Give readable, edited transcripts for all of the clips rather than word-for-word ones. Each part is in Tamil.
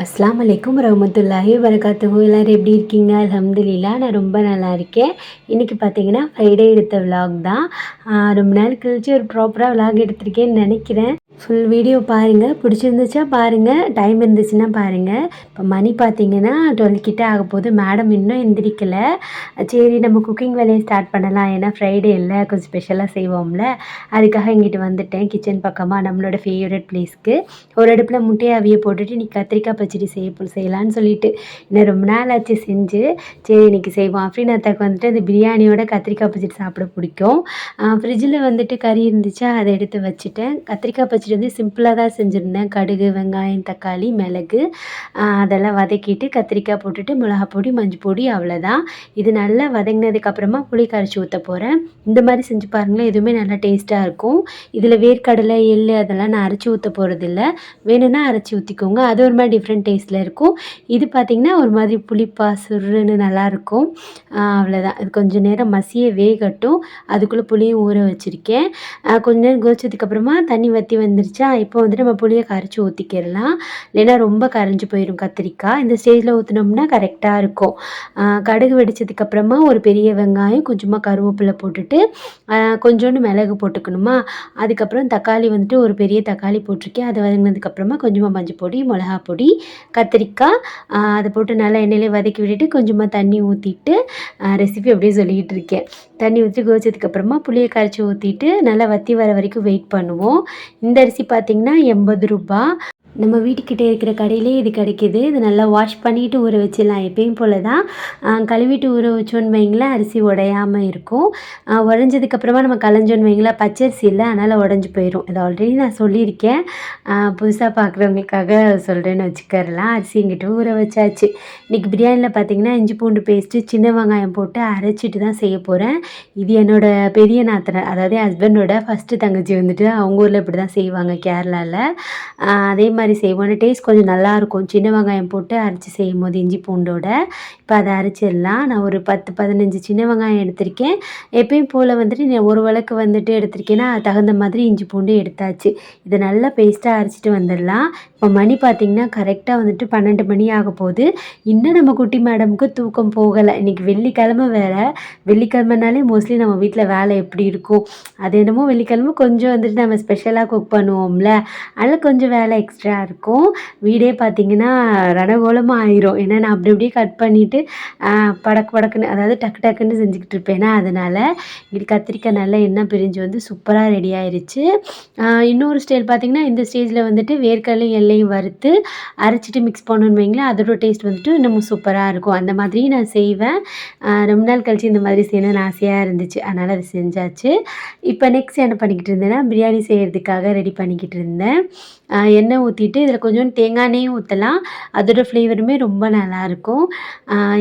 அஸ்ஸலாமு அலைக்கும் வரஹ்மத்துல்லாஹி வபரகாத்துஹு. எல்லோரும் எப்படி இருக்கீங்க? அல்ஹம்துலில்லாஹ் நான் ரொம்ப நல்லா இருக்கேன். இன்றைக்கி பார்த்தீங்கன்னா ஃப்ரைடே எடுத்த விலாக் தான். ரொம்ப நாள் கழிச்சு ஒரு ப்ராப்பராக விலாக் எடுத்திருக்கேன்னு நினைக்கிறேன். ஃபுல் வீடியோ பாருங்கள், பிடிச்சிருந்துச்சா பாருங்கள், டைம் இருந்துச்சுன்னா பாருங்கள். இப்போ மணி பார்த்தீங்கன்னா 12 கிட்ட ஆக போகுது. மேடம் இன்னும் எந்திரிக்கலை. சரி நம்ம குக்கிங் வேலையை ஸ்டார்ட் பண்ணலாம், ஏன்னா ஃப்ரைடே இல்லை கொஞ்சம் ஸ்பெஷலாக செய்வோம்ல. அதுக்காக இங்கிட்டு வந்துட்டேன் கிச்சன் பக்கமாக, நம்மளோட ஃபேவரட் ப்ளேஸ்க்கு. ஒரு அடுப்பில் முட்டையை அவிய போட்டுட்டு இன்றைக்கி கத்திரிக்காய் பச்சடி செய்யலான்னு சொல்லிட்டு இன்னும் ரொம்ப நாள் ஆச்சு செஞ்சு. சரி இன்றைக்கி செய்வோம். அஃப்ரீனாத்தாக்கு வந்துட்டு அந்த பிரியாணியோட கத்திரிக்காய் பச்சடி சாப்பிட பிடிக்கும். ஃப்ரிட்ஜில் வந்துட்டு கறி இருந்துச்சா அதை எடுத்து வச்சுட்டேன். கத்திரிக்காய் பச்சடி வந்து சிம்பிளாக தான் செஞ்சுருந்தேன். கடுகு, வெங்காயம், தக்காளி, மிளகு அதெல்லாம் வதக்கிட்டு கத்திரிக்காய் போட்டுட்டு மிளகாப்பொடி, மஞ்சள் பொடி, அவ்வளோதான். இது நல்லா வதங்கினதுக்கப்புறமா புளி கரைச்சி ஊற்ற போகிறேன். இந்த மாதிரி செஞ்சு பாருங்களேன், எதுவுமே நல்லா டேஸ்ட்டாக இருக்கும். இதில் வேர்க்கடலை, எள் அதெல்லாம் நான் அரைச்சி ஊற்ற போகிறதில்ல. வேணும்னா அரைச்சி ஊற்றிக்கோங்க, அது ஒரு மாதிரி டிஃப்ரெண்ட் டேஸ்ட்டில் இருக்கும். இது பார்த்திங்கன்னா ஒரு மாதிரி புளிப்பாக சுருன்னு நல்லாயிருக்கும். அவ்வளோதான். இது கொஞ்சம் நேரம் மசிய வேகட்டும். அதுக்குள்ளே புளியும் ஊற வச்சுருக்கேன். கொஞ்ச நேரம் கொதிச்சதுக்கப்புறமா தண்ணி வற்றி வந்துருச்சா, இப்போ வந்துட்டு நம்ம புளியை கரைச்சி ஊற்றிக்கிடலாம். இல்லைன்னா ரொம்ப கரைஞ்சி போயிடும் கத்திரிக்காய். இந்த ஸ்டேஜில் ஊற்றினோம்னா கரெக்டாக இருக்கும். கடுகு வெடித்ததுக்கப்புறமா ஒரு பெரிய வெங்காயம், கொஞ்சமாக கருவேப்பிலை போட்டுட்டு கொஞ்சோண்டு மிளகு போட்டுக்கணுமா. அதுக்கப்புறம் தக்காளி வந்துட்டு ஒரு பெரிய தக்காளி போட்டிருக்கேன். அதை வதங்கினதுக்கப்புறமா கொஞ்சமாக மஞ்சள் பொடி, மிளகா பொடி, கத்திரிக்காய் அதை போட்டு நல்லா எண்ணெயிலே வதக்கி விட்டுட்டு கொஞ்சமாக தண்ணி ஊற்றிட்டு ரெசிபி அப்படியே சொல்லிக்கிட்டு இருக்கேன். தண்ணி ஊற்றி கொதிச்சதுக்கப்புறமா புளியை கரைச்சி ஊற்றிட்டு நல்லா வற்றி வர வரைக்கும் வெயிட் பண்ணுவோம். இந்த அரிசி பார்த்திங்கன்னா 80 ரூபா. நம்ம வீட்டுக்கிட்டே இருக்கிற கடையிலே இது கிடைக்கிது. இது நல்லா வாஷ் பண்ணிவிட்டு ஊற வச்சிடலாம். எப்பயும் போல் தான் கழுவிட்டு ஊற வச்சோன்னு வைங்களேன், அரிசி உடையாமல் இருக்கும். உடஞ்சதுக்கப்புறமா நம்ம களைஞ்சோன்னு வைங்களேன், பச்சரிசி இல்லை, அதனால் உடஞ்சி போயிடும். இதை ஆல்ரெடி நான் சொல்லியிருக்கேன். புதுசாக பார்க்குறவங்களுக்காக சொல்கிறேன்னு வச்சுக்கரலாம். அரிசி இங்கிட்ட ஊற வச்சாச்சு. இன்றைக்கி பிரியாணியில் பார்த்திங்கன்னா இஞ்சி பூண்டு பேஸ்ட்டு, சின்ன வெங்காயம் போட்டு அரைச்சிட்டு தான் செய்ய போகிறேன். இது என்னோடய பெரிய நாத்தனார், அதாவது என் ஹஸ்பண்டோட ஃபஸ்ட்டு தங்கச்சி வந்துட்டு அவங்க ஊரில் இப்படி தான் செய்வாங்க கேரளாவில். அதே மாதிரி செய்வோம். டேஸ்ட் கொஞ்சம் நல்லாயிருக்கும் சின்ன வெங்காயம் போட்டு அரைச்சி செய்யும் போது இஞ்சி பூண்டோட. இப்போ அதை அரைச்சிடலாம். நான் ஒரு 10-15 சின்ன வெங்காயம் எடுத்திருக்கேன். எப்பயும் போல் வந்துட்டு நான் ஒரு விளக்கு வந்துட்டு எடுத்திருக்கேன்னா அது தகுந்த மாதிரி இஞ்சி பூண்டு எடுத்தாச்சு. இதை நல்லா பேஸ்ட்டாக அரைச்சிட்டு வந்துடலாம். இப்போ மணி பார்த்திங்கன்னா கரெக்டாக வந்துட்டு 12 மணி ஆக போகுது. இன்னும் நம்ம குட்டி மேடமுக்கு தூக்கம் போகலை. இன்றைக்கி வெள்ளிக்கிழமை வேறு. வெள்ளிக்கிழமைனாலே மோஸ்ட்லி நம்ம வீட்டில் வேலை எப்படி இருக்கும், அது என்னமோ வெள்ளிக்கிழமை கொஞ்சம் வந்துட்டு நம்ம ஸ்பெஷலாக குக் பண்ணுவோம்ல, அதில் கொஞ்சம் வேலை எக்ஸ்ட்ரா இருக்கும். வீடே பார்த்திங்கன்னா ரணகோலமாக ஆயிரும். ஏன்னா நான் அப்படி அப்படியே கட் பண்ணிவிட்டு படக்கு படக்குன்னு, அதாவது டக்கு டக்குன்னு செஞ்சுக்கிட்டு இருப்பேன்னா, அதனால் இப்படி கத்திரிக்காய் நல்லா எண்ணெய் பிரிஞ்சு வந்து சூப்பராக ரெடி ஆயிடுச்சு. இன்னொரு ஸ்டைல் பார்த்திங்கன்னா இந்த ஸ்டேஜில் வந்துட்டு வேர்க்கடலை எல்லையும் வறுத்து அரைச்சிட்டு மிக்ஸ் பண்ணணுன்னு வைங்களேன், அதோட டேஸ்ட் வந்துட்டு இன்னமும் சூப்பராக இருக்கும். அந்த மாதிரி நான் செய்வேன். ரொம்ப நாள் கழிச்சு இந்த மாதிரி செய்யணும்னு ஆசையாக இருந்துச்சு, அதனால் அதை செஞ்சாச்சு. இப்போ நெக்ஸ்ட் என்ன பண்ணிக்கிட்டு இருந்தேன்னா, பிரியாணி செய்கிறதுக்காக ரெடி பண்ணிக்கிட்டு இருந்தேன். எண்ணெய் ஊற்றிட்டு இதில் கொஞ்சோண்டு தேங்காய் எண்ணெயும் ஊற்றலாம், அதோட ஃப்ளேவருமே ரொம்ப நல்லாயிருக்கும்.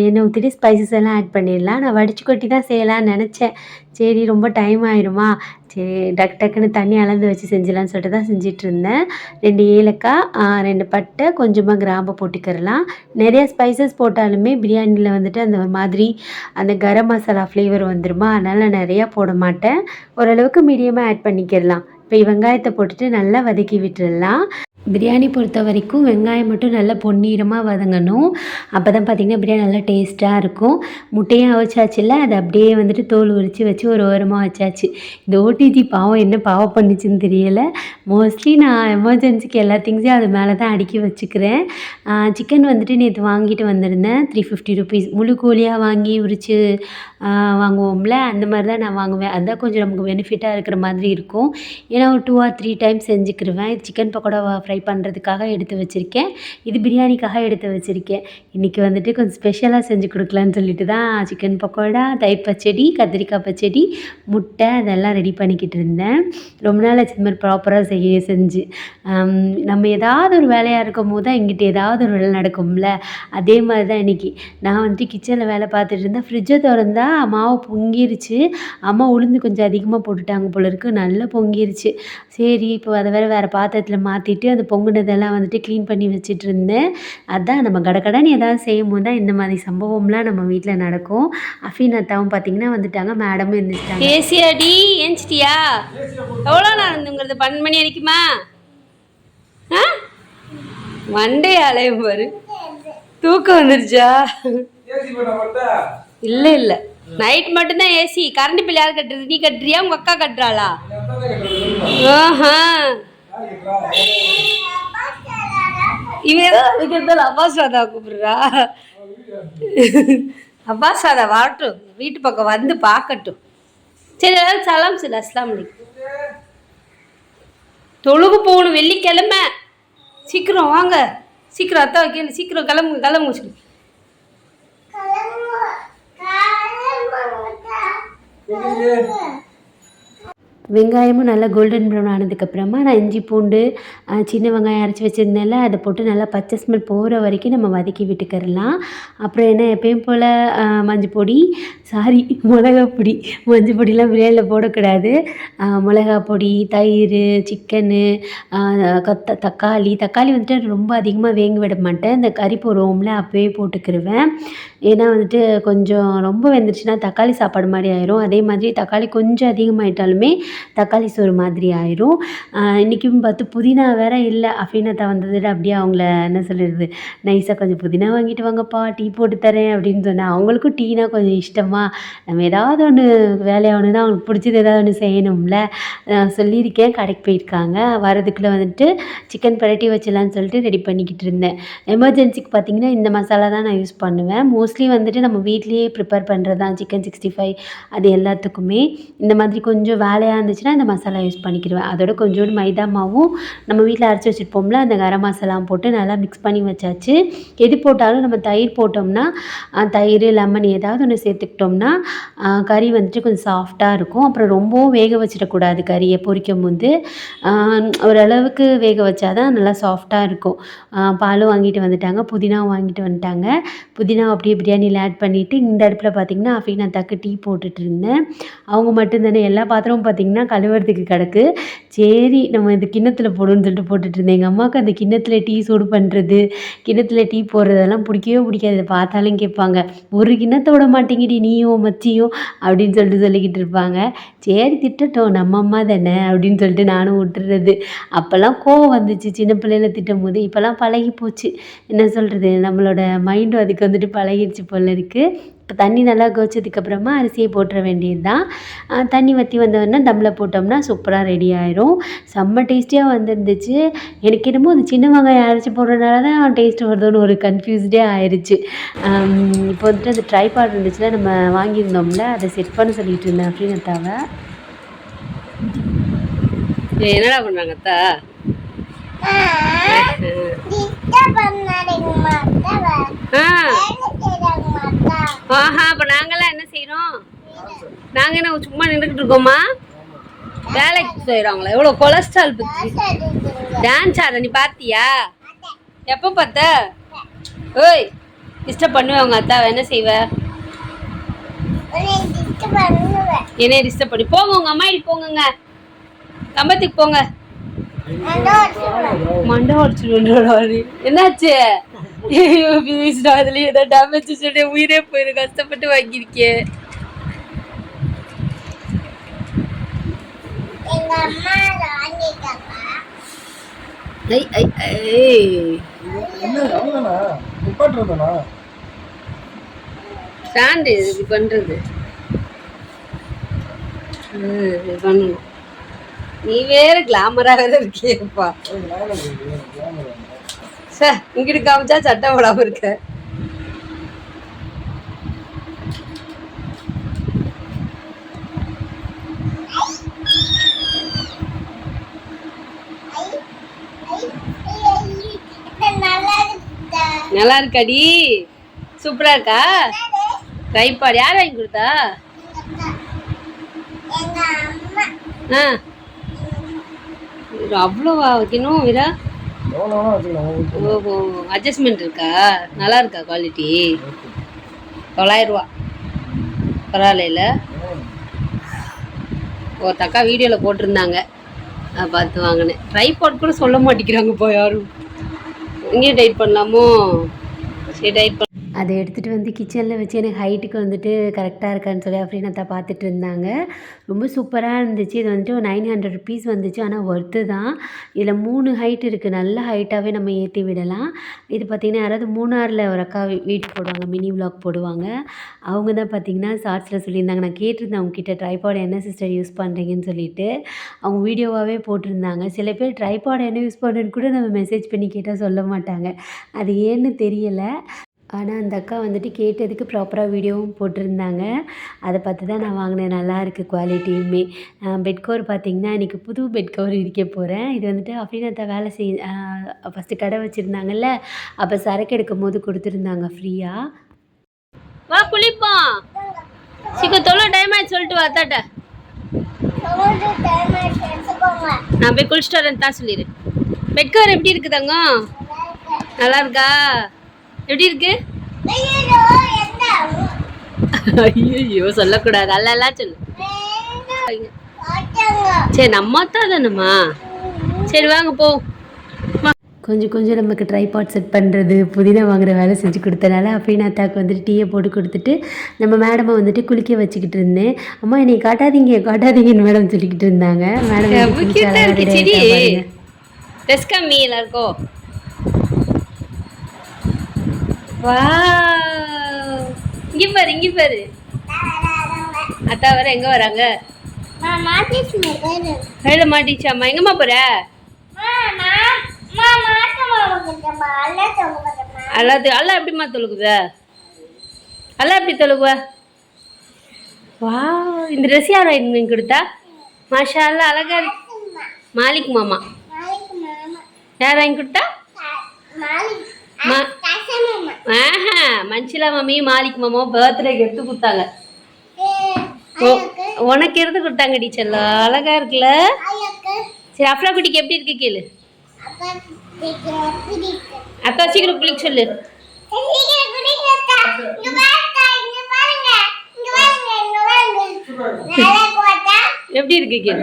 எண்ணெய் ஊற்றிட்டு ஸ்பைசஸ் எல்லாம் ஆட் பண்ணிடலாம். நான் வடித்து கொட்டி தான் செய்யலான்னு நினச்சேன். சரி ரொம்ப டைம் ஆயிருமா, சரி டக்கு டக்குன்னு தண்ணி அளந்து வச்சு செஞ்சிடலான்னு சொல்லிட்டு தான் செஞ்சிட்ருந்தேன். 2 ஏலக்காய், 2 பட்டை, கொஞ்சமாக கிராம்பு போட்டுக்கிறலாம். நிறைய ஸ்பைசஸ் போட்டாலுமே பிரியாணியில் வந்துட்டு அந்த ஒரு மாதிரி அந்த கரம் மசாலா ஃப்ளேவர் வந்துடுமா, அதனால் நான் நிறையா போட மாட்டேன். ஓரளவுக்கு மீடியமாக ஆட் பண்ணிக்கிறலாம். இப்போ வெங்காயத்தை போட்டுட்டு நல்லா வதக்கி விட்டுடலாம். பிரியாணி பொறுத்த வரைக்கும் வெங்காயம் மட்டும் நல்லா பொன்னிறமாக வதங்கணும். அப்போ தான் பார்த்திங்கன்னா பிரியாணி நல்லா டேஸ்ட்டாக இருக்கும். முட்டையும் அவிச்சாச்சுல்ல, அதை அப்படியே வந்துட்டு தோல் உரித்து வச்சு ஒரு ஓரமாக வச்சாச்சு. இந்த ஓடிஜி பாவம் என்ன பாவம் பண்ணிச்சுன்னு தெரியலை. மோஸ்ட்லி நான் எமர்ஜென்சிக்கு எல்லா திங்ஸையும் அது மேலே தான் அடுக்கி வச்சுக்கிறேன். சிக்கன் வந்துட்டு நேற்று வாங்கிட்டு வந்திருந்தேன். 350 ருபீஸ். முழு கோழியாக வாங்கி உரித்து வாங்குவோம்ல, அந்த மாதிரி தான் நான் வாங்குவேன். அதுதான் கொஞ்சம் நமக்கு பெனிஃபிட்டாக இருக்கிற மாதிரி இருக்கும். ஏன்னா ஒரு 2 or 3 டைம்ஸ் செஞ்சுக்கிருவேன். சிக்கன் பக்கோடா ஃப்ரை பண்ணுறதுக்காக எடுத்து வச்சுருக்கேன். இது பிரியாணிக்காக எடுத்து வச்சுருக்கேன். இன்றைக்கி வந்துட்டு கொஞ்சம் ஸ்பெஷலாக செஞ்சு கொடுக்கலான்னு சொல்லிட்டு தான் சிக்கன் பக்கோடா, தயிர் பச்சடி, கத்திரிக்காய் பச்சடி, முட்டை அதெல்லாம் ரெடி பண்ணிக்கிட்டு இருந்தேன். ரொம்ப நாள் ஆச்சு இந்த மாதிரி ப்ராப்பராக செஞ்சு. நம்ம ஏதாவது ஒரு வேலையாக இருக்கும் போது தான் எங்கிட்ட ஏதாவது ஒரு வேலை நடக்கும்ல, அதே மாதிரி தான் இன்றைக்கி. நான் வந்துட்டு கிச்சனில் வேலை பார்த்துட்டு இருந்தேன். ஃப்ரிட்ஜை திறந்தா மாவு பொங்கிருச்சு. அம்மா உளுந்து கொஞ்சம் அதிகமாக போட்டுட்டாங்க போல இருக்குது, நல்லா பொங்கிருச்சு. சரி இப்போ அதை வேறு பாத்திரத்தில் மாற்றிட்டு அந்த பொங்குனதெல்லாம் வந்துட்டு க்ளீன் பண்ணி வச்சுட்டு இருந்தேன். அதான் நம்ம கடகடன்னு ஏதாவது செய்யும் போது தான் இந்த மாதிரி சம்பவம்லாம் நம்ம வீட்டில் நடக்கும். அஃபீன் அத்தாவும் பார்த்திங்கன்னா வந்துட்டாங்க, மேடமும் எழுந்திரிச்சிட்டாங்க. ஏசியாடி ஏஞ்சிட்டியா? எவ்வளோ நேரம் இருந்துங்கிறது? 12 மணி வரைக்குமா? மண்டே அலையும் பாரு. தூக்கம் வந்துருச்சா? இல்லை இல்லை, நைட் மட்டும்தான் ஏசி. கரண்ட் பில் யார் கட்டுறது? நீ கட்டுறியா உங்க அக்கா கட்டுறாளா? ஆஹா, இவன் அப்பாஸ் ராதா கூப்பிடுறா. அப்பாஸ் ராதா வரட்டும், வீட்டு பக்கம் வந்து பார்க்கட்டும். சரி, ஏதாவது சலாம் சொல்லு. அஸ்லாம் வலைக்கும். தொழுகு போகணும், வெள்ளிக்கிழமை. சீக்கிரம் வாங்க, சீக்கிரம் அத்தா வைக்கணும், சீக்கிரம் கிளம்புங்க கிளம்புங்க சொல்லி. வெங்காயமும் நல்லா கோல்டன் ப்ரௌன் ஆனதுக்கப்புறமா நான் இஞ்சி பூண்டு சின்ன வெங்காயம் அரைச்சி வச்சுருந்தேன்ல, அதை போட்டு நல்லா பச்சை ஸ்மெல் போகிற வரைக்கும் நம்ம வதக்கி விட்டுக்கிறலாம். அப்புறம் என்ன, எப்பயும் போல் மஞ்சள் பொடி, மிளகா பொடி. மஞ்சள் பொடிலாம் பிரியாணியில் போடக்கூடாது. மிளகா பொடி, தயிர், சிக்கனு, தக்காளி வந்துட்டு ரொம்ப அதிகமாக வேக விட மாட்டேன். இந்த கறி போடுவோம்ல அப்போயே போட்டுக்கிருவேன். ஏன்னா வந்துட்டு கொஞ்சம் ரொம்ப வெந்துருச்சுன்னா தக்காளி சாப்பாடு மாதிரி ஆயிரும். அதே மாதிரி தக்காளி கொஞ்சம் அதிகமாகிட்டாலுமே தக்காளி சோறு மாதிரி ஆயிரும். இன்றைக்கும் பார்த்து புதினா வேறு இல்லை. அஃபீனத்தா வந்ததுட்டு அப்படியே அவங்கள என்ன சொல்கிறது, நைஸாக கொஞ்சம் புதினா வாங்கிட்டு வாங்கப்பா, டீ போட்டு தரேன் அப்படின்னு சொன்னேன். அவங்களுக்கும் டீனா கொஞ்சம் இஷ்டமாக, நம்ம ஏதாவது ஒன்று வேலையாகணுன்னா அவங்களுக்கு பிடிச்சது ஏதாவது ஒன்று செய்யணும்ல. சொல்லியிருக்கேன். கடைக்கு போயிருக்காங்க. வரதுக்குள்ளே வந்துட்டு சிக்கன் பரட்டி வச்சிடலான்னு சொல்லிட்டு ரெடி பண்ணிக்கிட்டு இருந்தேன். எமர்ஜென்சிக்கு பார்த்திங்கன்னா இந்த மசாலா தான் நான் யூஸ் பண்ணுவேன். மோஸ்ட்லி வந்துட்டு நம்ம வீட்லேயே ப்ரிப்பேர் பண்ணுறது தான் சிக்கன் 65 அது எல்லாத்துக்குமே. இந்த மாதிரி கொஞ்சம் வேலையாக இருந்துச்சுன்னா இந்த மசாலா யூஸ் பண்ணிக்கிடுவேன். அதோட கொஞ்சோண்டு மைதா மாவும் நம்ம வீட்டில் அரைச்சி வச்சுருப்போம்ல, அந்த கரம் மசாலாவும் போட்டு நல்லா மிக்ஸ் பண்ணி வச்சாச்சு. எது போட்டாலும் நம்ம தயிர் போட்டோம்னா, தயிர் லெமன் ஏதாவது ஒன்று சேர்த்துக்கிட்டோம்னா கறி வந்துட்டு கொஞ்சம் சாஃப்டாக இருக்கும். அப்புறம் ரொம்பவும் வேக வச்சிடக்கூடாது. கறியை பொரிக்கும் போது ஓரளவுக்கு வேக வச்சா தான் நல்லா சாஃப்டாக இருக்கும். பாலும் வாங்கிட்டு வந்துட்டாங்க, புதினாவும் வாங்கிட்டு வந்துட்டாங்க. புதினா அப்படியே பிரியாணியில் ஆட் பண்ணிவிட்டு இந்த அடுப்பில் பார்த்திங்கன்னா அஃபீனாத்தாக்கு டீ போட்டுட்டு இருந்தேன். அவங்க மட்டும்தானே, எல்லா பாத்திரமும் பார்த்திங்கன்னா கழுவுறதுக்கு கிடக்கு. சரி நம்ம இது கிண்ணத்தில் போடுன்னு சொல்லிட்டு போட்டுட்டு இருந்தேன். எங்கள் அம்மாவுக்கு அந்த கிண்ணத்தில் டீ சூடு பண்ணுறது, கிண்ணத்தில் டீ போடுறதெல்லாம் பிடிக்கவே பிடிக்காது. இதை பார்த்தாலும் கேட்பாங்க, ஒரு கிண்ணத்தை விட மாட்டேங்கிடி நீயும் மச்சியும் அப்படின்னு சொல்லிக்கிட்டு இருப்பாங்க. சரி திட்டட்டும், நம்ம அம்மா தானே அப்படின்னு சொல்லிட்டு நானும் விட்டுறது. அப்போல்லாம் கோவம் வந்துச்சு சின்ன பிள்ளையில திட்டும் போது. இப்போல்லாம் பழகி போச்சு. என்ன சொல்கிறது, நம்மளோட மைண்டும் அதுக்கு வந்துட்டு பழகிடுச்சு போல இருக்குது. இப்போ தண்ணி நல்லா கொதிச்சதுக்கப்புறமா அரிசியை போட்டுற வேண்டியது தான். தண்ணி வற்றி வந்தோடனே தம்மில் போட்டோம்னா சூப்பராக ரெடி ஆயிரும். செம்ம டேஸ்டியாக வந்துருந்துச்சு. எனக்கு என்னமோ அந்த சின்ன வெங்காயம் அரைச்சி போடுறதுனால தான் டேஸ்ட் வருதோன்னு ஒரு கன்ஃபியூஸ்டே ஆயிடுச்சு. இப்போ வந்துட்டு அந்த ட்ரைபாட் இருந்துச்சுல, நம்ம வாங்கியிருந்தோம்ல, அதை செட் பண்ண சொல்லிட்டு இருந்தேன் அப்படின்னு தாவை. என்னடா பண்ணுறாங்க அத்தா? ஆஹா, அப்போ நாங்களாம் என்ன செய்கிறோம்? நாங்கள் என்ன சும்மா நின்றுக்கிட்டு இருக்கோமா? வேலைக்கு செய்கிறாங்களா? எவ்வளோ கொலஸ்ட்ரால் பற்றி டான்ஸ் ஆட நீ பார்த்தியா? எப்போ பார்த்த? ஓய், டிஸ்டர்ப் பண்ணுவேன் உங்கள் அத்தாவை. என்ன செய்வ? என்னைய டிஸ்டர்ப் பண்ணி போங்க. உங்கள் அம்மா வீட்டுக்கு போங்க, கம்பத்துக்கு போங்க. மண்டை உடச்சு என்னாச்சு? அதுலயும் ஏதாவது டேமேஜ் சொல்லி உயிரே போயிரு. கஷ்டப்பட்டு வாங்கியிருக்கேன். ஸ்டாண்டு இது பண்றது பண்ணணும். நீ வேற கிளாமரா வேற இருக்கியப்பா. சார் இங்கிட்டு காமிச்சா சட்டை போடாம இருக்க. நல்லா இருக்காடி? சூப்பரா இருக்கா? ட்ரைபாட் யார் வாங்கி கொடுத்தா? அவ்வளோவா வைக்கணும் வீரா? ஓஹோ, அட்ஜஸ்ட்மெண்ட் இருக்கா? நல்லா இருக்கா குவாலிட்டி? 900 ரூபா பரவாயில்ல. ஒரு தக்கா வீடியோவில் போட்டிருந்தாங்க, அதை பார்த்து வாங்கினேன். ட்ரைபாட் கூட சொல்ல மாட்டேங்கிறாங்கப்பா யாரும். இங்கேயும் டைட் பண்ணலாமோ? சரி டைட் பண்ண. அதை எடுத்துகிட்டு வந்து கிச்சனில் வச்சு எனக்கு ஹைட்டுக்கு வந்துட்டு கரெக்டாக இருக்கான்னு சொல்லி அஃப்ரீன் பார்த்துட்டு இருந்தாங்க. ரொம்ப சூப்பராக இருந்துச்சு. இது வந்துட்டு ஒரு 900 ருபீஸ் வந்துச்சு. ஆனால் ஒர்த்து தான். இதில் 3 ஹைட் இருக்குது. நல்ல ஹைட்டாகவே நம்ம ஏற்றி விடலாம். இது பார்த்திங்கன்னா யாராவது மூணாரில் ஒரு அக்கா வீடியோ போடுவாங்க, மினி விலாக் போடுவாங்க. அவங்க தான் பார்த்திங்கன்னா ஷார்ட்ஸில் சொல்லியிருந்தாங்க. நான் கேட்டிருந்தேன் அவங்கக்கிட்ட ட்ரைபாட் என்ன சிஸ்டர் யூஸ் பண்ணுறீங்கன்னு சொல்லிட்டு. அவங்க வீடியோவாகவே போட்டிருந்தாங்க. சில பேர் ட்ரைபாட் என்ன யூஸ் பண்ணுறேன்னு கூட நம்ம மெசேஜ் பண்ணி கேட்டால் சொல்ல மாட்டாங்க. அது ஏன்னு தெரியலை. ஆனால் அந்த அக்கா வந்துட்டு கேட்டதுக்கு ப்ராப்பராக வீடியோவும் போட்டிருந்தாங்க. அதை பார்த்து தான் நான் வாங்கினேன். நல்லாயிருக்கு குவாலிட்டியுமே. பெட் கவர் பார்த்திங்கன்னா இன்றைக்கி புது பெட் கவர் விரிக்க போகிறேன். இது வந்துட்டு அஃப்ரீன் வேலை ஃபஸ்ட்டு கடை வச்சுருந்தாங்கல்ல, அப்போ சரக்கு எடுக்கும் போது கொடுத்துருந்தாங்க ஃப்ரீயாக. வா குளிப்போம். சீக்கிரம் தொலை டைம் ஆயிடுச்சு சொல்லிட்டு வா தாட்ட. நான் போய் குளிச்சுட்டு வரேன் தான் சொல்லிடு. பெட் கவர் எப்படி இருக்குது தங்கம்? நல்லா இருக்கா? எப்படி இருக்கு? ஐயோ சொல்லக்கூடாது. அல்ல சொல்லு. சரி நம்ம தான் தானம்மா. சரி வாங்க போ. கொஞ்சம் நமக்கு ட்ரைபாட் செட் பண்ணுறது, புதினா வாங்குகிற வேலை செஞ்சு கொடுத்தனால அஃப்ரீன் அத்தாவுக்கு வந்துட்டு டீயை போட்டு கொடுத்துட்டு நம்ம மேடமை வந்துட்டு குளிக்க வச்சுக்கிட்டு இருந்தேன். அம்மா என்னை காட்டாதீங்கன்னு மேடம் சொல்லிக்கிட்டு இருந்தாங்க. மேடம் ட்ரெஸ் கம்மி எல்லாருக்கும். வா இங்க பாரு அத்தா வர எங்க வராங்க? கையில மாட்டிச்சாம்மா. எங்கம்மா போற? அல்ல எப்படிம்மா தொழுகுத? அல்ல எப்படி தொழுகுவ? வா இந்த ட்ரெஸ் யார் வாங்கி கொடுத்தா? மாஷா அல்ல அழகா இருக்கு. மாலிக் மாமா. யார் வாங்கி கொடுத்தா? மஞ்சிலா மாமி மாலிக் மாமா பர்த்டேக்கு எடுத்து கொடுத்தாங்க. உனக்கு எடுத்து கொடுத்தாங்க டீச்சர்ல. அழகா இருக்குல்ல? சரி அஃப்ரா குட்டிக்கு எப்படி இருக்கு கேளு. அக்கா சீக்கிரம் குளிக்க சொல்லு. எப்படி இருக்கு கேளு.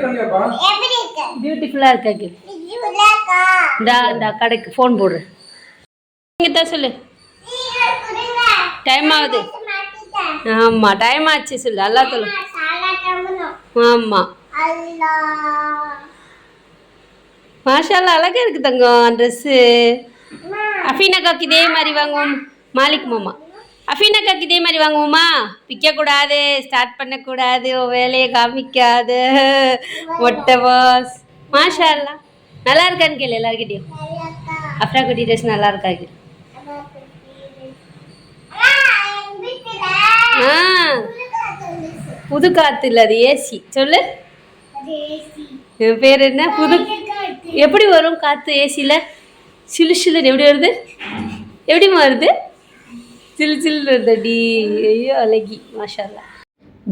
பியூட்டிஃபுல்லா இருக்கா கேளு. இந்த கடைக்கு ஃபோன் போடுறேன். தான் சொல்லு. டைம் ஆகுது. ஆமா டைம் ஆச்சு சொல்லு. அல்லா சொல்லு. ஆமா மாஷால்லா அழகா இருக்கு தங்கம் ட்ரெஸ்ஸு. அஃபீனாக்காக்கு இதே மாதிரி வாங்குவோம். மாலிக் மாமா அஃபீனாக்காக்கு இதே மாதிரி வாங்குவோமா? விற்கக்கூடாது, ஸ்டார்ட் பண்ணக்கூடாது, வேலையை காமிக்காது. மொட்டை பாஸ். மாஷால்லா நல்லா இருக்கான்னு கேளு எல்லாருக்கிட்டையும். அஃப்ரா குட்டி ட்ரெஸ் நல்லா இருக்கா கேளு. புது காத்து இல்லை, அது ஏசி. சொல்லு. என் பேர் என்ன? புது எப்படி வரும் காற்று ஏசியில்? சிலு சிலுன்னு எப்படி வருது? எப்படிமா வருது? சிலு சில்லுன்னு வருது அடி. ஐயோ அழகி மாஷால்லா.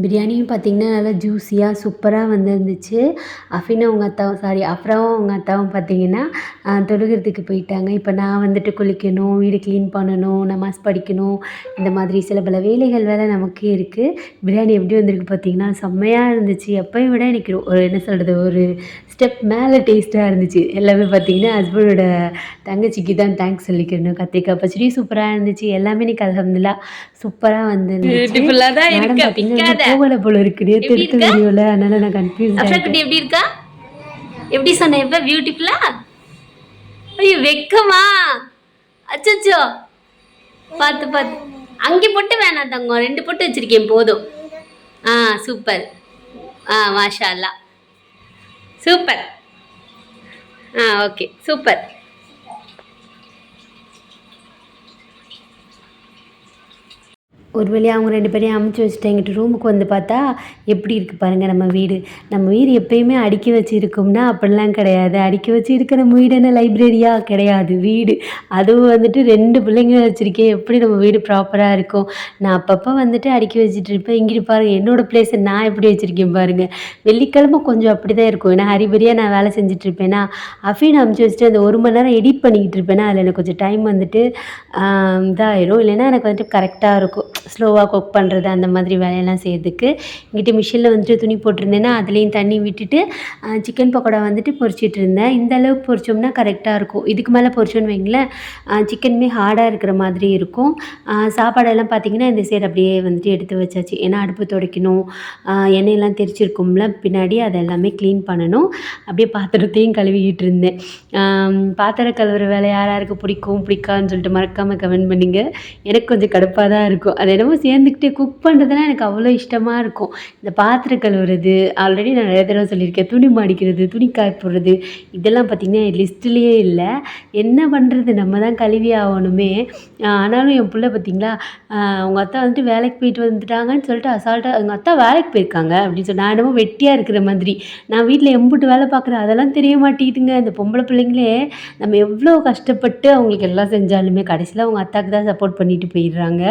பிரியாணியும் பார்த்திங்கன்னா நல்லா ஜூஸியாக சூப்பராக வந்துருந்துச்சு. அஃப்ராவும் அவங்க அத்தாவும் பார்த்திங்கன்னா தொழுகிறதுக்கு போயிட்டாங்க. இப்போ நான் வந்துட்டு குளிக்கணும், வீடு க்ளீன் பண்ணணும், நமாஸ் படிக்கணும், இந்த மாதிரி சில பல வேலைகள் வேறு நமக்கே இருக்குது. பிரியாணி எப்படி வந்திருக்கு பார்த்திங்கன்னா செம்மையாக இருந்துச்சு. எப்போயும் விட எனக்கு ஒரு ஸ்டெப் மேலே டேஸ்ட்டாக இருந்துச்சு. எல்லாமே பார்த்திங்கன்னா ஹஸ்பண்டோட தங்கச்சிக்கு தான் தேங்க்ஸ் சொல்லிக்கணும். கத்திரிக்காய் பச்சடி சூப்பராக இருந்துச்சு. எல்லாமே இன்னைக்கு அல்ஹம்துலில்லாஹ் சூப்பராக வந்துருந்துச்சு. மேடம் பார்த்திங்கன்னா போகலை போல இருக்குது எடுத்த வீடியோவில், அதனால் நான் கன்ஃபியூஸ் ஆகிட்டேன். எப்படி இருக்கா? எப்படி சொன்ன? எப்போ பியூட்டிஃபுல்லா? ஐயோ வெக்கமா? அச்சோ பார்த்து அங்கே பொட்டு வேணாம் தங்கம், 2 பொட்டு வச்சுருக்கேன் போதும். சூப்பர். மாஷா அல்லா சூப்பர். Okay super. ஒரு வழியாக அவங்க 2 பேரையும் அமுச்சு வச்சுட்டு எங்கிட்ட ரூமுக்கு வந்து பார்த்தா எப்படி இருக்குது பாருங்கள் நம்ம வீடு எப்போயுமே அடுக்கி வச்சு இருக்கோம்னா அப்படிலாம் கிடையாது. அடுக்கி வச்சு இருக்க நம்ம வீடு என்ன லைப்ரரியாக கிடையாது, வீடு. அதுவும் வந்துட்டு 2 பிள்ளைங்க வச்சுருக்கேன். எப்படி நம்ம வீடு ப்ராப்பராக இருக்கும். நான் அப்பப்போ வந்துட்டு அடுக்கி வச்சுட்டு இருப்பேன். இங்கிட்டு பாருங்கள் என்னோடய பிளேஸை நான் எப்படி வச்சுருக்கேன் பாருங்கள். வெள்ளிக்கிழமை கொஞ்சம் அப்படி தான் இருக்கும். ஏன்னா ஹரிபரியாக நான் வேலை செஞ்சுட்ருப்பேன்னா அஃபீனை அமுச்சு வச்சுட்டு அந்த 1 மணி நேரம் எடிட் பண்ணிக்கிட்டு இருப்பேன்னா அதில் எனக்கு கொஞ்சம் டைம் வந்துட்டு இதாகிடும். இல்லைன்னா எனக்கு வந்துட்டு கரெக்டாக இருக்கும். ஸ்லோவாக குக் பண்ணுறது அந்த மாதிரி வேலையெல்லாம் செய்யறதுக்கு. இங்கிட்ட மிஷினில் வந்துட்டு துணி போட்டிருந்தேன்னா அதுலேயும் தண்ணி விட்டுட்டு சிக்கன் பக்கோடா வந்துட்டு பொரிச்சிட்டு இருந்தேன். இந்த அளவுக்கு பொரிச்சோம்னா கரெக்டாக இருக்கும். இதுக்கு மேலே பொரிச்சோன்னு வைங்களேன் சிக்கனுமே ஹார்டாக இருக்கிற மாதிரி இருக்கும். சாப்பாடெல்லாம் பார்த்திங்கன்னா இந்த சைடு அப்படியே வந்துட்டு எடுத்து வச்சாச்சு. ஏன்னா அடுப்பு துடைக்கணும், எண்ணெயெல்லாம் தெரிச்சிருக்கும்ல பின்னாடி, அதை எல்லாமே க்ளீன் பண்ணணும். அப்படியே பாத்திரத்தையும் கழுவிக்கிட்டு இருந்தேன். பாத்திரம் கழுவுற வேலை யாருக்கு பிடிக்கும் பிடிக்காதுன்னு சொல்லிட்டு மறக்காமல் கமெண்ட் பண்ணிங்க. எனக்கு கொஞ்சம் கடுப்பாக தான் இருக்கும். அது என்னமோ சேர்ந்துக்கிட்டே குக் பண்ணுறதுலாம் எனக்கு அவ்வளோ இஷ்டமாக இருக்கும். இந்த பாத்திரம் கழுவுறது ஆல்ரெடி நான் நிறைய தடவை சொல்லியிருக்கேன். துணி மடிக்கிறது, துணி காய போடுறது, இதெல்லாம் பார்த்திங்கன்னா என் லிஸ்ட்லேயே இல்லை. என்ன பண்ணுறது, நம்ம தான் கழுவி ஆகணுமே. ஆனாலும் என் பிள்ளை பார்த்திங்களா அவங்க அத்தா வந்துட்டு வேலைக்கு போயிட்டு வந்துட்டாங்கன்னு சொல்லிட்டு அசால்ட்டாக அவங்க அத்தா வேலைக்கு போயிருக்காங்க அப்படின்னு சொல்லி நான் என்னமோ வெட்டியாக இருக்கிற மாதிரி. நான் வீட்டில் எம்புட்டு வேலை பார்க்குறேன் அதெல்லாம் தெரிய மாட்டேங்குதுங்க. இந்த பொம்பளை பிள்ளைங்களே நம்ம எவ்வளோ கஷ்டப்பட்டு அவங்களுக்கு எல்லாம் செஞ்சாலுமே கடைசியில் அவங்க அத்தாவுக்கு தான் சப்போர்ட் பண்ணிட்டு போயிடுறாங்க.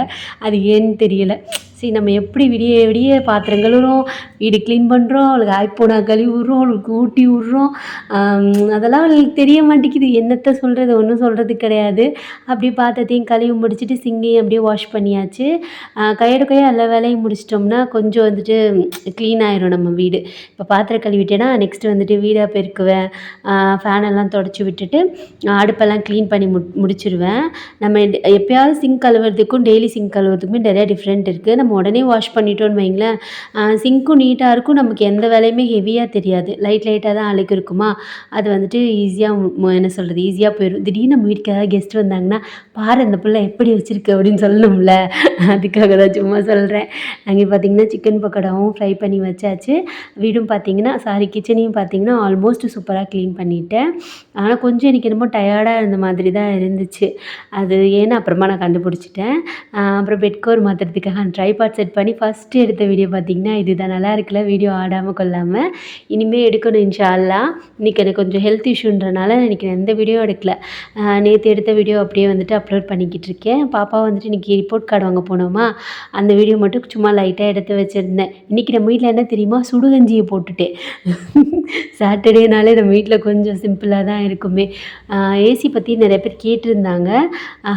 அது ஏன்னு தெரியலை. சரி, நம்ம எப்படி விடிய விடிய பாத்திரம் கழுவுறோம், வீடு க்ளீன் பண்ணுறோம், அவளுக்கு ஆய்ப்போனா கழுவி விட்றோம், அவளுக்கு ஊட்டி விட்றோம். அதெல்லாம் அவளுக்கு தெரிய மாட்டேங்குது. என்னத்தை சொல்கிறது, ஒன்றும் சொல்கிறது கிடையாது. அப்படியே பாத்திரத்தையும் கழுவி முடிச்சுட்டு சிங்கையும் அப்படியே வாஷ் பண்ணியாச்சு. கையோட கையை எல்லா வேலையும் முடிச்சிட்டோம்னா கொஞ்சம் வந்துட்டு க்ளீன் ஆயிரும் நம்ம வீடு. இப்போ பாத்திரம் கழுவிட்டேன்னா நெக்ஸ்ட்டு வந்துட்டு வீடாக பெருக்குவேன், ஃபேனெல்லாம் தொடச்சி விட்டுட்டு அடுப்பெல்லாம் க்ளீன் பண்ணி முடிச்சிடுவேன். நம்ம எப்போயாவது சிங்க் கழுவுறதுக்கும் டெய்லி சிங்க் கழுவுறதுக்குமே நிறையா டிஃப்ரெண்ட் இருக்குது. நம்ம உடனே வாஷ் பண்ணிட்டோன்னு வைங்களேன் சிங்க்கும் நீட்டாக இருக்கும், நமக்கு எந்த வேலையுமே ஹெவியாக தெரியாது. லைட்டாக தான் அழுக்கு இருக்குமா, அது வந்துட்டு ஈஸியாக என்ன சொல்கிறது ஈஸியாக போயிடும். திடீர்னு நம்ம வீட்டுக்கு ஏதாவது கெஸ்ட் வந்தாங்கன்னா பாரு அந்த பிள்ளை எப்படி வச்சுருக்கு அப்படின்னு சொல்லணும்ல, அதுக்காக தான் சும்மா சொல்கிறேன். அங்கே பார்த்திங்கன்னா சிக்கன் பக்கோடாவும் ஃப்ரை பண்ணி வச்சாச்சு. வீடும் பார்த்திங்கன்னா கிச்சனையும் பார்த்திங்கன்னா ஆல்மோஸ்ட் சூப்பராக க்ளீன் பண்ணிட்டேன். ஆனால் கொஞ்சம் எனக்கு என்னமோ டயர்டாக இருந்த மாதிரி தான் இருந்துச்சு. அது ஏன்னா அப்புறமா நான் கண்டுபிடிச்சிட்டேன். அப்புறம் பெட் கவர் மாற்றுறதுக்காக ட்ரைபாட் செட் பண்ணி ஃபஸ்ட்டு எடுத்த வீடியோ பார்த்திங்கன்னா இதுதான். நல்லா இருக்குல்ல, வீடியோ ஆடாமல் கொள்ளாமல். இனிமேல் எடுக்கணும் இன்ஷா அல்லாஹ். இன்றைக்கி எனக்கு கொஞ்சம் ஹெல்த் இஷ்யூன்றனால இன்றைக்கி எந்த வீடியோ எடுக்கல. நேற்று எடுத்த வீடியோ அப்படியே வந்துட்டு அப்லோட் பண்ணிக்கிட்டு இருக்கேன். பாப்பா வந்துட்டு இன்றைக்கி ரிப்போர்ட் கார்டு வாங்க போனோமா, அந்த வீடியோ மட்டும் சும்மா லைட்டாக எடுத்து வச்சுருந்தேன். இன்றைக்கி நம்ம வீட்டில் என்ன தெரியுமா, சுடுகஞ்சியை போட்டுட்டேன். சாட்டர்டேனாலே நம்ம வீட்டில் கொஞ்சம் சிம்பிளாக தான் இருக்குமே. ஏசி பற்றி நிறைய பேர் கேட்டிருந்தாங்க.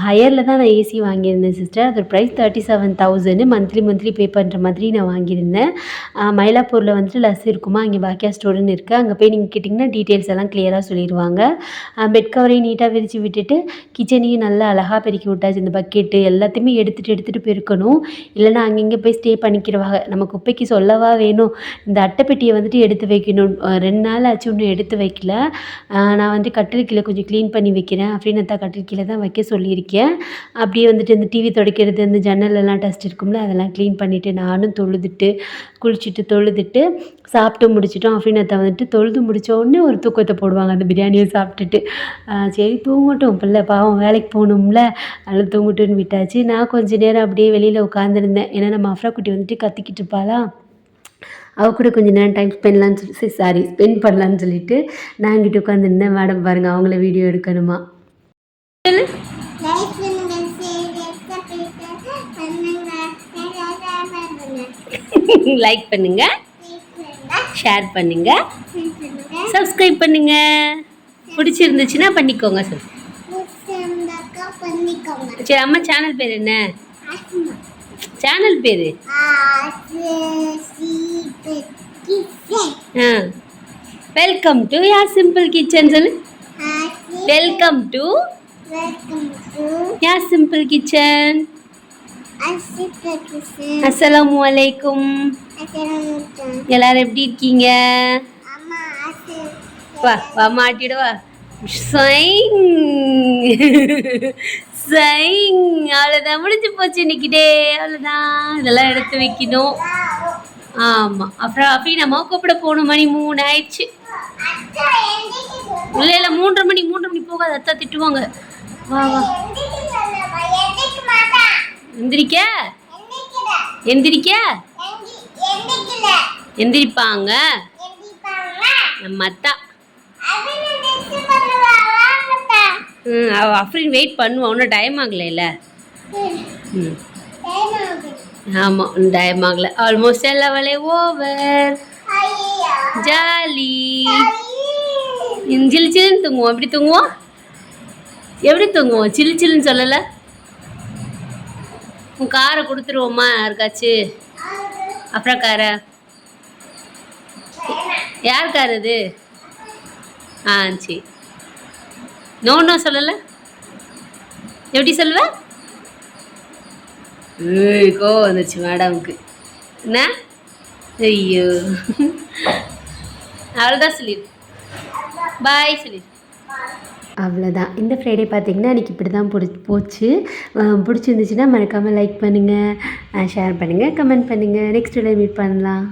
ஹையரில் தான் நான் ஏசி வாங்கியிருந்தேன் சிஸ்டர். அதோட ப்ரைஸ் 37,000. மந்த்லி பே பண்ணுற மாதிரி நான் வாங்கியிருந்தேன். மயிலாப்பூரில் வந்துட்டு லஸ் இருக்குமா, அங்கே பாக்கியா ஸ்டோர்னு இருக்குது. அங்கே போய் நீங்கள் கேட்டிங்கன்னா டீட்டெயில்ஸ் எல்லாம் கிளியராக சொல்லிடுவாங்க. பெட் கவரையும் நீட்டாக விரித்து விட்டுட்டு கிச்சனையும் நல்லா அழகாக பெருக்கி விட்டாச்சு. இந்த பக்கெட்டு எல்லாத்தையுமே எடுத்துகிட்டு பெருக்கணும். இல்லைனா அங்கங்கே போய் ஸ்டே பண்ணிக்கிறவாங்க. நம்ம குப்பைக்கு சொல்லவா வேணும். இந்த அட்டைப்பெட்டியை வந்துட்டு எடுத்து வைக்கணும். 2 நாள் ஆச்சு இன்னும் எடுத்து வைக்கல. நான் வந்து கட்டில் கீழே கொஞ்சம் க்ளீன் பண்ணி வைக்கிறேன் அப்படின்னு கட்டில் கீழே தான் வைக்க சொல்லியிருக்கேன். அப்படியே வந்துட்டு இந்த டிவி துடைக்கிறது, இந்த ஜன்னலெல்லாம் டஸ்ட் இருக்கும்ல, அதெல்லாம் க்ளீன் பண்ணிவிட்டு நானும் தொழுதுட்டு சாப்பிட்டு முடிச்சிட்டோம். அஃப்ரீனத்தை வந்துட்டு தொழுது முடித்த உடனே ஒரு தூக்கத்தை போடுவாங்க அந்த பிரியாணியை சாப்பிட்டுட்டு. சரி தூங்கட்டும், பிள்ளை பாவம் வேலைக்கு போகணும்ல, அதில் தூங்கட்டும்னு விட்டாச்சு. நான் கொஞ்சம் நேரம் அப்படியே வெளியில் உட்காந்துருந்தேன். ஏன்னா நம்ம அஃப்ரா குட்டி வந்துட்டு கத்திக்கிட்டு இருப்பாளா, அவள் கூட கொஞ்சம் நேரம் டைம் ஸ்பெண்ட் பண்ணலான்னு சொல்லிட்டு நான் இங்கிட்ட உட்காந்துருந்தேன். மேடம் பாருங்கள், அவங்கள வீடியோ எடுக்கணுமா. லைக் பண்ணுங்க, ஷேர் பண்ணுங்க, சப்ஸ்கிரைப் பண்ணுங்க. பிடிச்சிருந்துச்சுன்னா பண்ணிக்கோங்க. சரி, அம்மா சேனல் பேர் என்ன? சேனல் பேர் வெல்கம் டு யார் சிம்பிள் கிச்சன் சொல்லு. வெல்கம் டு யார் சிம்பிள் கிச்சன். அஸ்ஸலாமு அலைக்கும். எல்லாரும் எப்படி இருக்கீங்க? வா மாட்டிடுவா. அவ்வளோதான், முடிஞ்சு போச்சு இன்னைக்கு டே. அவ்வளோதான், இதெல்லாம் எடுத்து வைக்கணும். ஆமாம், அப்புறம் அஃபீனாம்மா கூப்பிட போகணும். மணி 3 ஆயிடுச்சு. இல்லை 3:30 மணி போகாது, அத்தா திட்டுவாங்க. வா எந்திரிப்பாங்க நம்ம அத்தா. அஃப்ரீன் வெயிட் பண்ணுவான், ஒன்றும் டைம் ஆகலைல்ல. ஆமாம், ஒன்றும் டைம் ஆகலை. ஆல்மோஸ்ட் எல்லா வேலையும் ஓவர். ஜாலி. சில்லு சில்லுன்னு தூங்குவோம். எப்படி தூங்குவோம்? சில்லு சில்லுன்னு சொல்லலை. உன் காரை கொடுத்துருவோமா யாருக்காச்சு? அப்புறம் காரை யார் கார் அது? ஆ சரி. நோ சொல்லலை, எப்படி சொல்லுவ? கோவம் வந்துச்சு மேடமுக்கு. என்ன? ஐயோ, அவ்வளோதான் சொல்லிடு. பாய் சொல்லிடு. அவ்வளோதான். இந்த ஃப்ரைடே பார்த்திங்கன்னா எனக்கு இப்படி தான் போச்சு. பிடிச்சிருந்துச்சுன்னா மறக்காமல் லைக் பண்ணுங்கள், ஷேர் பண்ணுங்கள், கமெண்ட் பண்ணுங்கள். நெக்ஸ்ட் வீடியோ மீட் பண்ணலாம்.